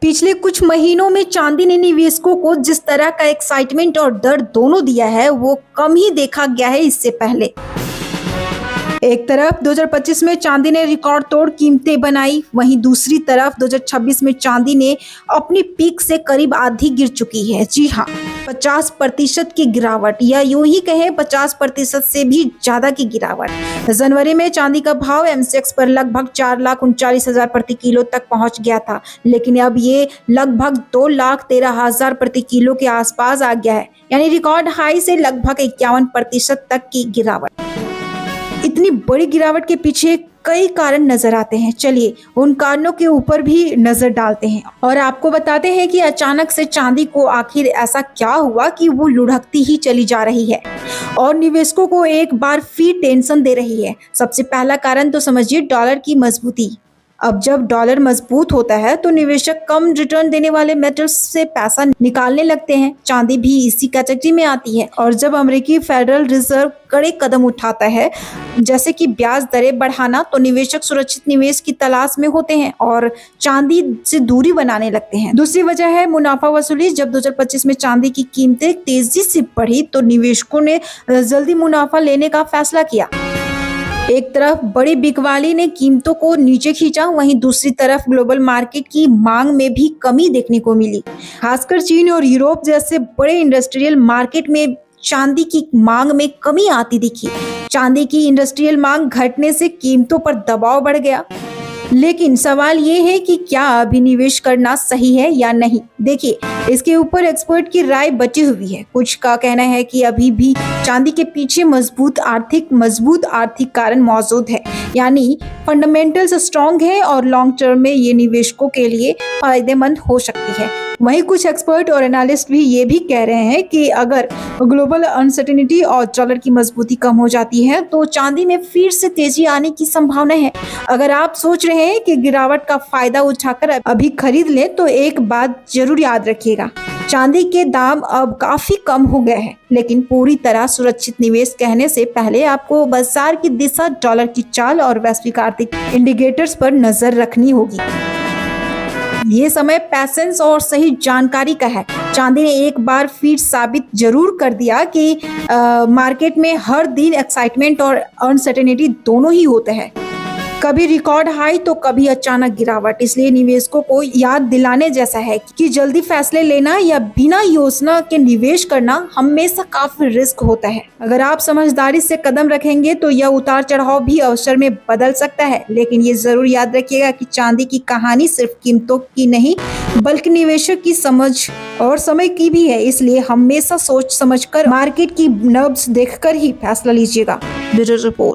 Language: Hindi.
पिछले कुछ महीनों में चांदी ने निवेशकों को जिस तरह का एक्साइटमेंट और डर दोनों दिया है वो कम ही देखा गया है इससे पहले। एक तरफ 2025 में चांदी ने रिकॉर्ड तोड़ कीमतें बनाई, वहीं दूसरी तरफ 2026 में चांदी ने अपनी पीक से करीब आधी गिर चुकी है। जी हाँ, 50% की गिरावट, या यूं ही कहें 50% से भी ज्यादा की गिरावट। जनवरी में चांदी का भाव एमसीएक्स पर लगभग 4,39,000 प्रति किलो तक पहुंच गया था, लेकिन अब ये लगभग 2,13,000 प्रति किलो के आसपास आ गया है, यानी रिकॉर्ड हाई से लगभग 51% तक की गिरावट। इतनी बड़ी गिरावट के पीछे कई कारण नजर आते हैं। चलिए उन कारणों के ऊपर भी नजर डालते हैं और आपको बताते हैं कि अचानक से चांदी को आखिर ऐसा क्या हुआ कि वो लुढ़कती ही चली जा रही है और निवेशकों को एक बार फिर टेंशन दे रही है। सबसे पहला कारण तो समझिए डॉलर की मजबूती। अब जब डॉलर मजबूत होता है तो निवेशक कम रिटर्न देने वाले मेटल्स से पैसा निकालने लगते हैं। चांदी भी इसी कैटेगरी में आती है। और जब अमेरिकी फेडरल रिजर्व कड़े कदम उठाता है, जैसे कि ब्याज दरें बढ़ाना, तो निवेशक सुरक्षित निवेश की तलाश में होते हैं और चांदी से दूरी बनाने लगते हैं। दूसरी वजह है मुनाफा वसूली। जब 2025 में चांदी की कीमतें तेजी से बढ़ी तो निवेशकों ने जल्दी मुनाफा लेने का फैसला किया। एक तरफ बड़ी बिकवाली ने कीमतों को नीचे खींचा, वहीं दूसरी तरफ ग्लोबल मार्केट की मांग में भी कमी देखने को मिली। खासकर चीन और यूरोप जैसे बड़े इंडस्ट्रियल मार्केट में चांदी की मांग में कमी आती दिखी। चांदी की इंडस्ट्रियल मांग घटने से कीमतों पर दबाव बढ़ गया। लेकिन सवाल ये है कि क्या अभी निवेश करना सही है या नहीं। देखिए, इसके ऊपर एक्सपर्ट की राय बटी हुई है। कुछ का कहना है कि अभी भी चांदी के पीछे मजबूत आर्थिक कारण मौजूद है, यानी फंडामेंटल्स स्ट्रॉन्ग है और लॉन्ग टर्म में ये निवेशकों के लिए फायदेमंद हो सकती है। वहीं कुछ एक्सपर्ट और एनालिस्ट भी ये भी कह रहे हैं कि अगर ग्लोबल अनसर्टेनिटी और डॉलर की मजबूती कम हो जाती है तो चांदी में फिर से तेजी आने की संभावना है। अगर आप सोच रहे हैं कि गिरावट का फायदा उठाकर अभी खरीद लें तो एक बात जरूर याद रखिएगा, चांदी के दाम अब काफी कम हो गए हैं, लेकिन पूरी तरह सुरक्षित निवेश कहने से पहले आपको बाजार की दिशा, डॉलर की चाल और वैश्विक आर्थिक इंडिकेटर्स पर नजर रखनी होगी। ये समय पैसेंस और सही जानकारी का है। चांदी ने एक बार फिर साबित जरूर कर दिया कि मार्केट में हर दिन एक्साइटमेंट और अनसर्टेनिटी दोनों ही होते हैं, कभी रिकॉर्ड हाई तो कभी अचानक गिरावट। इसलिए निवेशकों को याद दिलाने जैसा है कि जल्दी फैसले लेना या बिना योजना के निवेश करना हमेशा काफी रिस्क होता है। अगर आप समझदारी से कदम रखेंगे तो यह उतार चढ़ाव भी अवसर में बदल सकता है, लेकिन ये जरूर याद रखिएगा कि चांदी की कहानी सिर्फ कीमतों की नहीं बल्कि निवेशक की समझ और समय की भी है। इसलिए हमेशा सोच समझकर, मार्केट की नब्ज देखकर ही फैसला लीजिएगा। Bureau report.